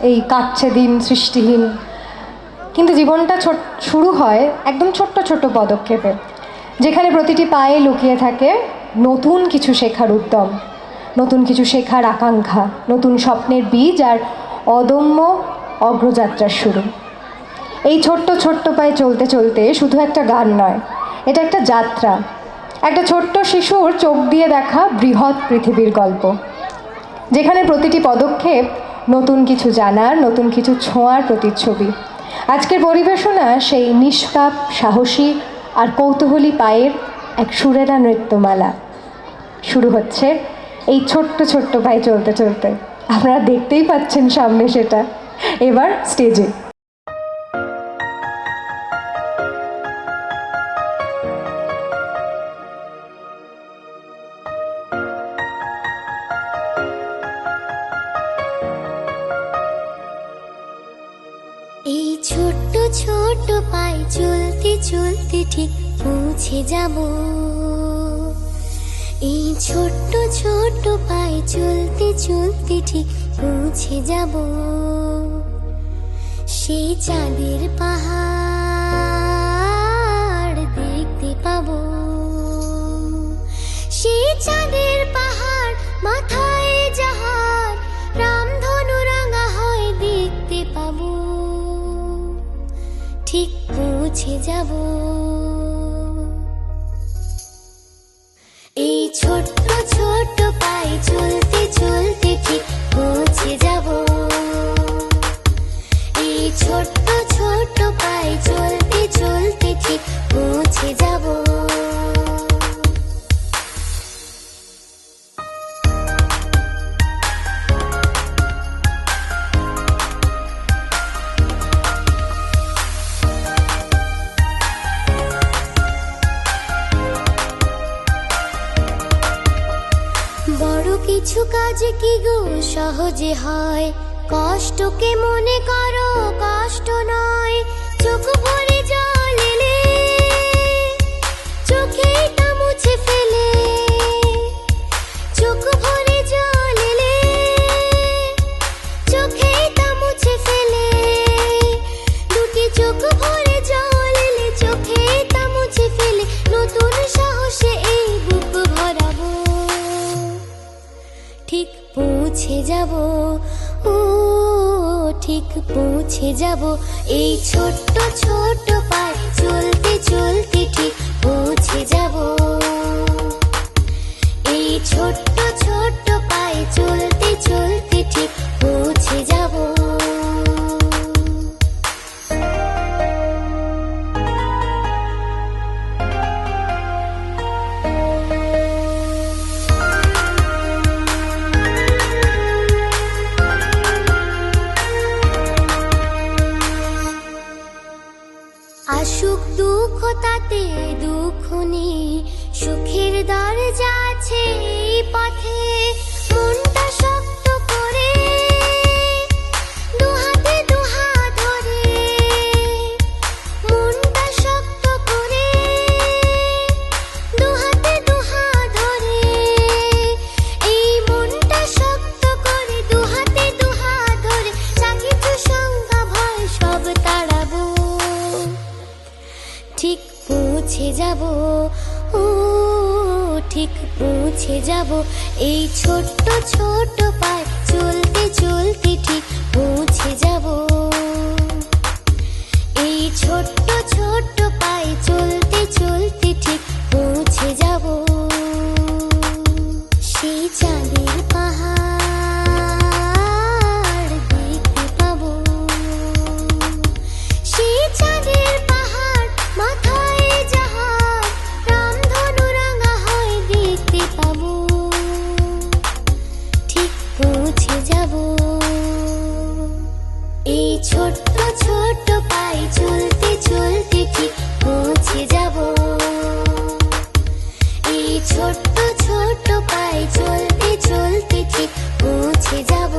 এই কাটছে দিন সৃষ্টিহীন, কিন্তু জীবনটা শুরু হয় একদম ছোট্ট ছোট্ট পদক্ষেপে, যেখানে প্রতিটি পায়ে লুকিয়ে থাকে নতুন কিছু শেখার উদ্যম, নতুন কিছু শেখার আকাঙ্ক্ষা, নতুন স্বপ্নের বীজ আর অদম্য অগ্রযাত্রার শুরু। এই ছোট্ট ছোট্ট পায়ে চলতে চলতে শুধু একটা গান নয়, এটা একটা যাত্রা, একটা ছোট্ট শিশুর চোখ দিয়ে দেখা বৃহৎ পৃথিবীর গল্প, যেখানে প্রতিটি পদক্ষেপ নতুন কিছু জানার, নতুন কিছু ছোঁয়ার প্রতিচ্ছবি। আজকের পরিবেশনা সেই নিষ্পাপ, সাহসী আর কৌতূহলী পায়ের এক সুরেলা নৃত্যমালা। শুরু হচ্ছে এই ছোট্ট ছোট্ট পায়ে চলতে চলতে। আপনারা দেখতেই পাচ্ছেন সামনে সেটা। এবার স্টেজে। এই ছোট্ট ছোট্ট পায়ে চলতে চলতে ঠিক পৌঁছে যাব, এই ছোট্ট ছোট্ট পায়ে চলতে চলতে ঠিক পৌঁছে যাব সেই চাঁদের পাহাড় দেখতে পাবো, সেই চাঁদের পাহাড় মাথায় যাহার রামধনু রাঙা হয় দেখতে পাবো, ঠিক পৌঁছে যাব এই ছোট্ট ছোট্ট পায়ে চলতে চলতে ঠিক পৌঁছে যাব, এই ছোট্ট ছোট্ট পায়ে চলতে চলতে ঠিক পৌঁছে যাব। বড় কিছু কাজ কি গো সহজে হয়, কষ্টকে মনে করো কষ্ট নয়, চোখ ভরে জল এলে চোখেটা মুছে ফেলে, চোখ ভরে জল এলে চোখেটা মুছে ফেলে, দুটি চোখ ভরে জল এলে চোখেটা মুছে ফেলে, নতুন সাহসে এই বুক ভরাবো, ঠিক পৌঁছে যাব, ও ঠিক পৌঁছে যাব এই ছোট্ট ছোট্ট পায়ে চলতে চলতে ঠিক পৌঁছে যাব, এই ছোট্ট ছোট্ট পায়ে চলতে চলতে ঠিক পৌঁছে যাব। আসুক দুঃখ তাতে দুঃখ নেই, সুখের দরজা আছে এই পথে, মনটা শক্ত করে দুহাতে দুহাত ধরে, মনটা শক্ত করে দুহাতে দুহাত ধরে, এই মনটা শক্ত করে দুহাতে দুহাত ধরে, যা কিছু সংখ্যা ভয় সব তাড়াবো, ঠিক পৌঁছে যাব, ও ঠিক পৌঁছে যাব এই ছোট্ট ছোট্ট পায়ে চলতে চলতে ঠিক পৌঁছে যাব, এই ছোট্ট ছোট্ট পায়ে চলতে চলতে ঠিক পৌঁছে যাব সেই চাঁদের পাহাড় দেখতে পাবো, সেই চাঁদের পাহাড় মাথায় যাহার রামধনু রাঙা হয় দেখতে পাবো, ঠিক পৌঁছে যাব এই ছোট্ট ছোট্ট পায়ে চলতে চলতে ঠিক পৌঁছে যাব, এই ছোট্ট ছোট্ট পায়ে চলতে চলতে ঠিক পৌঁছে যাব।